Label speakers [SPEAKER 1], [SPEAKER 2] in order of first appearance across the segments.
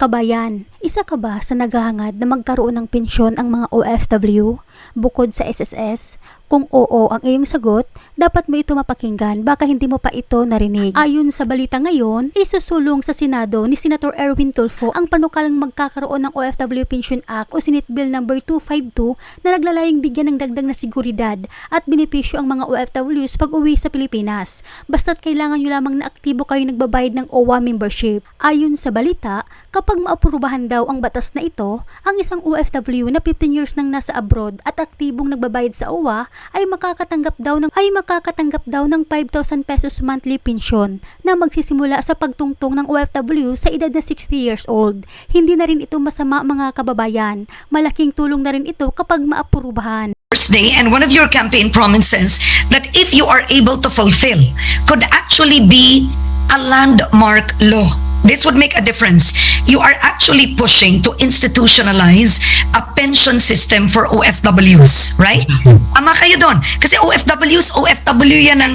[SPEAKER 1] Kabayan, isa ka ba sa naghahangad na magkaroon ng pensyon ang mga OFW bukod sa SSS? Kung oo ang iyong sagot, dapat mo ito mapakinggan, baka hindi mo pa ito narinig. Ayon sa balita ngayon, isusulong sa Senado ni Senator Erwin Tulfo ang panukalang magkakaroon ng OFW Pension Act o Senate Bill No. 252 na naglalayong bigyan ng dagdag na seguridad at benepisyo ang mga OFWs pag uwi sa Pilipinas. Basta't kailangan nyo lamang na aktibo kayo nagbabayad ng OWA membership. Ayon sa balita, kapag maaprubahan daw ang batas na ito, ang isang OFW na 15 years nang nasa abroad at aktibong nagbabayad sa OWA ay makakatanggap daw ng 5,000 pesos monthly pension na magsisimula sa pagtungtong ng OFW sa edad na 60 years old. Hindi na rin ito masama mga kababayan. Malaking tulong na rin ito kapag maaprubahan.
[SPEAKER 2] Day, and one of your campaign promises that if you are able to fulfill could actually be a landmark law. This would make a difference. You are actually pushing to institutionalize a pension system for OFWs, right? Ama kayo doon. Kasi OFW yan ng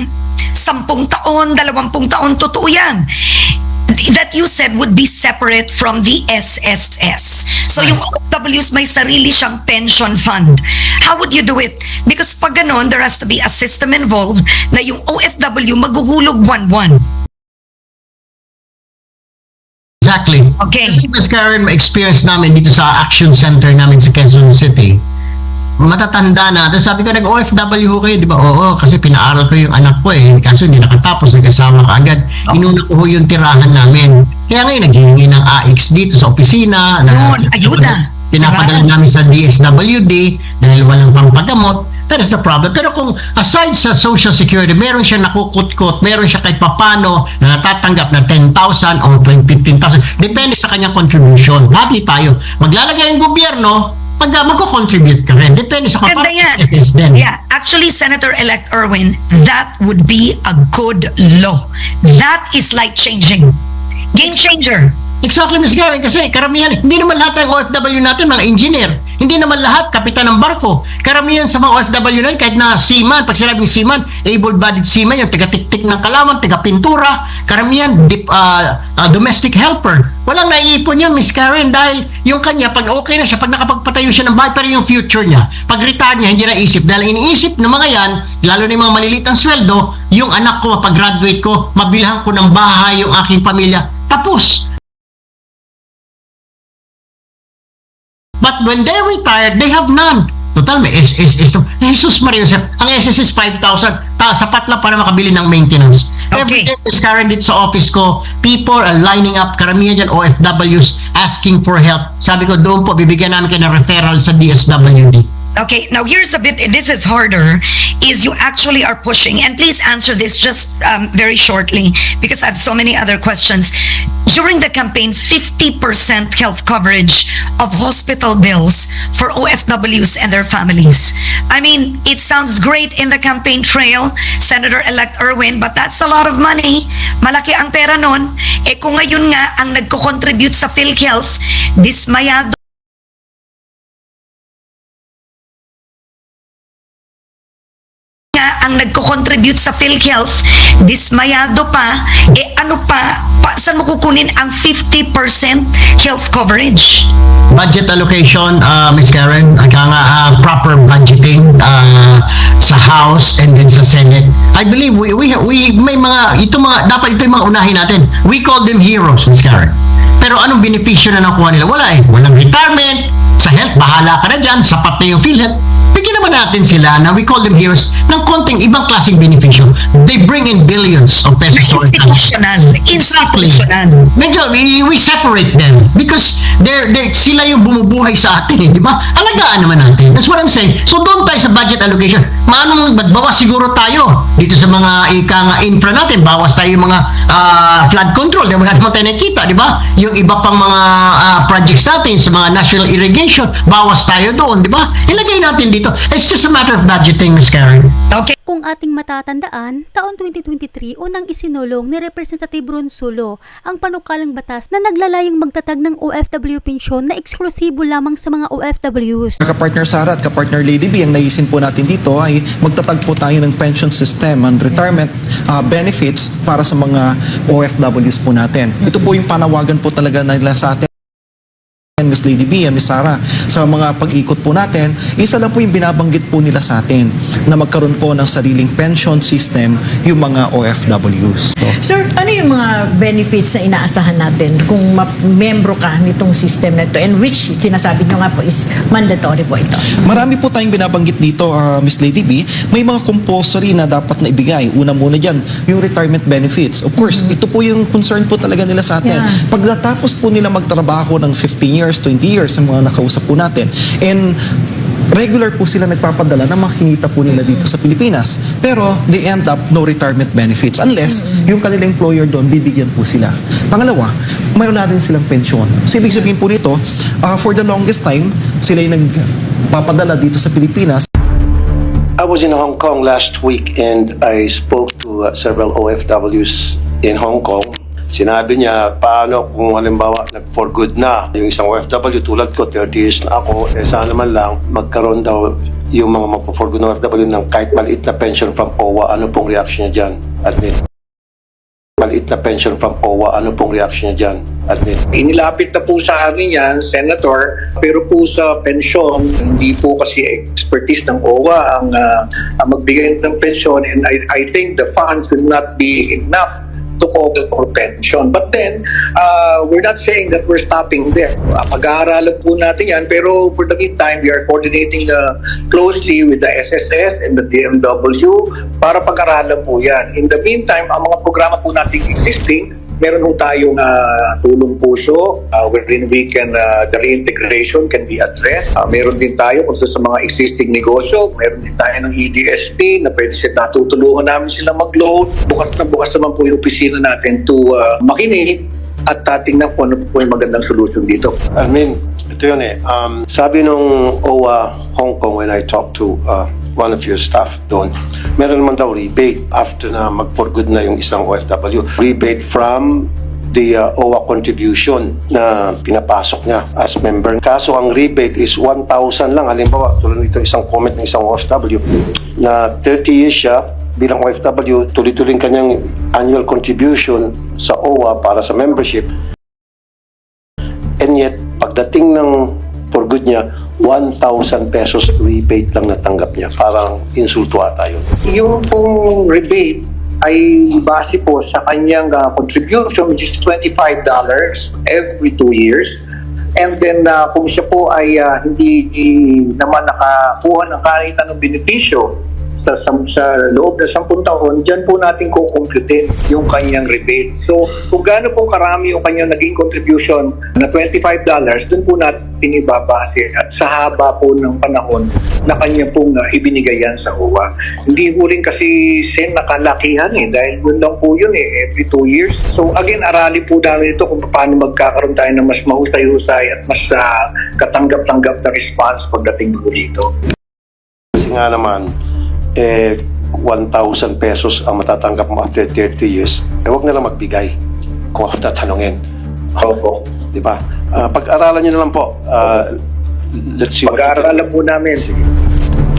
[SPEAKER 2] 10 taon, 20 taon, totoo yan. That you said would be separate from the SSS. So yung OFWs may sarili siyang pension fund. How would you do it? Because pag ganon, there has to be a system involved na yung OFW maghuhulog buwan-buwan.
[SPEAKER 3] Exactly.
[SPEAKER 2] Okay.
[SPEAKER 3] Kasi Ms. Karen, experience namin dito sa action center namin sa Quezon City. Matatanda na. Tapos sabi ko, nag-OFW ho kayo, di ba? Oo, kasi pinaaral ko yung anak ko eh. Kaso hindi nakatapos, nagkasama ka agad. Inuna ko ho yung tirahan namin. Kaya ngayon, naghihingi ng AX dito sa opisina.
[SPEAKER 2] Ayuda.
[SPEAKER 3] Pinapadala namin sa DSWD dahil walang pampagamot. That is the problem. Pero kung aside sa Social Security, meron siya nakukut-kut, meron siya kahit papano na natatanggap na 10,000 o 15,000. Depende sa kanyang contribution. Happy tayo. Maglalagay ang gobyerno, pag magko-contribute ka rin. Depende sa
[SPEAKER 2] Ganda yan. Yeah. Actually, Senator-elect Erwin, that would be a good law. That is life-changing. Game changer.
[SPEAKER 3] Exactly, Ms. Gary, kasi karamihan, hindi naman lahat ng OFW natin mga engineer. Hindi naman lahat kapitan ng barko. Karamihan sa mga OFW natin, kahit na seaman, pag sinabing seaman, able-bodied seaman, yung taga-tik-tik ng kalaman, taga-pintura, karamihan, domestic helper. Walang naiipon yan, Ms. Karen, dahil yung kanya, pag okay na siya, pag nakapagpatayo siya ng bahay, pero yung future niya, pag retire niya, hindi naisip. Dahil iniisip ng mga yan, lalo na yung mga maliliit ang sweldo, yung anak ko, pag-graduate ko, mabilhan ko ng bahay yung aking pamilya. Tapos. But when they retired, they have none. Total, may SSS. Jesus Maria, ang SSS 5,000, sapat lang para makabili ng maintenance.
[SPEAKER 2] Okay.
[SPEAKER 3] Every day, Ms. Karen, dito sa office ko, people are lining up, karamihan dyan, OFWs, asking for help. Sabi ko, doon po, bibigyan namin kayo ng referral sa DSWD.
[SPEAKER 2] Okay, now here's a bit, this is harder, is you actually are pushing, and please answer this just very shortly, because I have so many other questions. During the campaign, 50% health coverage of hospital bills for OFWs and their families. I mean, it sounds great in the campaign trail, Senator-elect Erwin, but that's a lot of money. Malaki ang pera nun. Eh kung ngayon nga ang nagko-contribute sa PhilHealth, dismayado ang nagko-contribute sa PhilHealth, dismayado pa, ano pa, saan mo kukunin ang 50% health coverage?
[SPEAKER 3] Budget allocation, Ms. Karen, proper budgeting sa House and then sa Senate. I believe we may mga, dapat ito yung mga unahin natin. We call them heroes, Ms. Karen. Pero anong benepisyo na nakuha nila? Wala eh. Walang retirement. Sa health, bahala ka na dyan. Sapat na yung PhilHealth. Bigyan naman natin sila na we call them heroes ng konting ibang klaseng benepisyo. They bring in billions of pesos.
[SPEAKER 2] Institutional. Institutional.
[SPEAKER 3] Medyo, we separate them because sila yung bumubuhay sa atin, di ba? Alagaan naman natin. That's what I'm saying. So doon tayo sa budget allocation. Bawas siguro tayo dito sa mga infra natin. Bawas tayo yung mga flood control. Di ba naman tayo nakita, di ba? Yung iba pang mga projects natin sa mga national irrigation, bawas tayo doon, di ba? Ilagay natin dito. It's just a matter of budgeting, Ms. Karen.
[SPEAKER 2] Okay.
[SPEAKER 1] Kung ating matatandaan, taon 2023 unang isinulong ni Representative Ronsulo ang panukalang batas na naglalayong magtatag ng OFW pensyon na eksklusibo lamang sa mga OFWs.
[SPEAKER 4] Kapartner Sara at kapartner Lady B, ang naisin po natin dito ay magtatag po tayo ng pension system and retirement benefits para sa mga OFWs po natin. Ito po yung panawagan po talaga nila sa atin. natin, Miss Lady B, Miss Sarah, sa mga pag-ikot po natin, isa lang po yung binabanggit po nila sa atin na magkaroon po ng sariling pension system yung mga OFWs. So,
[SPEAKER 5] Sir, ano yung mga benefits na inaasahan natin kung membro ka nitong system na ito, and which sinasabi nyo nga po is mandatory po ito?
[SPEAKER 4] marami po tayong binabanggit dito, Miss Lady B. May mga compulsory na dapat na ibigay. Una muna dyan, yung retirement benefits. Of course, ito po yung concern po talaga nila sa atin.
[SPEAKER 5] Yeah.
[SPEAKER 4] Pagkatapos po nila magtrabaho ng 15 years, 20 years, sa mga nakausap po natin, and regular po sila nagpapadala ng mga kinita po nila dito sa Pilipinas. Pero they end up no retirement benefits unless yung kanilang employer doon bibigyan po sila. Pangalawa, may wala rin silang pensyon. So ibig sabihin po nito, for the longest time, sila yung nagpapadala dito sa Pilipinas.
[SPEAKER 6] I was in Hong Kong last week and I spoke to several OFWs in Hong Kong. Sinabi niya, paano kung halimbawa for good na yung isang OFW tulad ko, 30 years na ako, sana man lang magkaroon daw yung mga magpo-for good na OFW ng kahit maliit na pension from OWA. Ano pong reaction niya dyan, Admin? Maliit na pension from OWA. Ano pong reaction niya dyan, Admin?
[SPEAKER 7] Inilapit na po sa amin yan, Senator, pero po sa pensyon, hindi po kasi expertise ng OWA ang magbigay ng pensyon, and I think the funds will not be enough to cover for pension. But then, we're not saying that we're stopping there. Pag-aaralan po natin yan, pero for the meantime, we are coordinating closely with the SSS and the DMW para pag-aralan po yan. In the meantime, ang mga programa po natin existing, meron po tayong tulong puso wherein we can, the reintegration can be addressed. Meron din tayo kung sa mga existing negosyo, meron din tayo ng EDSP na pwede sila natutulungan namin sila mag-loan. Bukas naman po yung opisina natin to makinig at tingnan po ano po yung magandang solution dito.
[SPEAKER 6] Admin, ito yun eh. Sabi nung OWA Hong Kong when I talked to one of your staff doon, meron naman daw rebate after na mag-for good na yung isang OFW. Rebate from the OWA contribution na pinapasok niya as member. Kaso ang rebate is 1,000 lang. Halimbawa, tulad nito isang comment ng isang OFW na 30 years siya bilang OFW, tuloy-tuloy kanyang annual contribution sa OWA para sa membership. And yet, pagdating ng for good niya, 1,000 pesos rebate lang natanggap niya. Parang insulto ata yun.
[SPEAKER 7] Yung pong rebate ay base po sa kanyang contribution, which is $25 every 2 years. And then kung siya po ay hindi naman nakakuha ng kahit anong benepisyo sa loob na 10 taon, dyan po natin kukumputin yung kanyang rebate. So, kung gaano po karami yung kanyang naging contribution na $25, dun po natin ibabase at sa haba po ng panahon na kanya pong ibinigay yan sa OWA. Hindi po rin kasi nakalakihan dahil yun lang po yun every 2 years. So, again, arali po namin ito kung paano magkakaroon tayo ng mas mahusay-husay at mas katanggap-tanggap na response pagdating po dito.
[SPEAKER 6] Kasi nga naman, 1,000 pesos ang matatanggap mo after 30 years, huwag na lang magbigay kung ako tatanungin.
[SPEAKER 7] Opo.
[SPEAKER 6] Di ba? Pag-aralan nyo na lang po. Let's see.
[SPEAKER 7] Pag-aaralan po namin.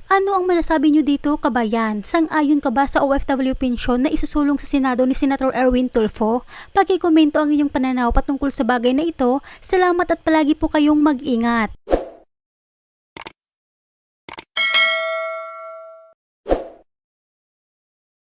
[SPEAKER 1] Ano ang masasabi nyo dito, kabayan? Sang-ayon ka ba sa OFW pensyon na isusulong sa Senado ni Senator Erwin Tulfo? Pakikomento ang inyong pananaw patungkol sa bagay na ito. Salamat at palagi po kayong mag-ingat.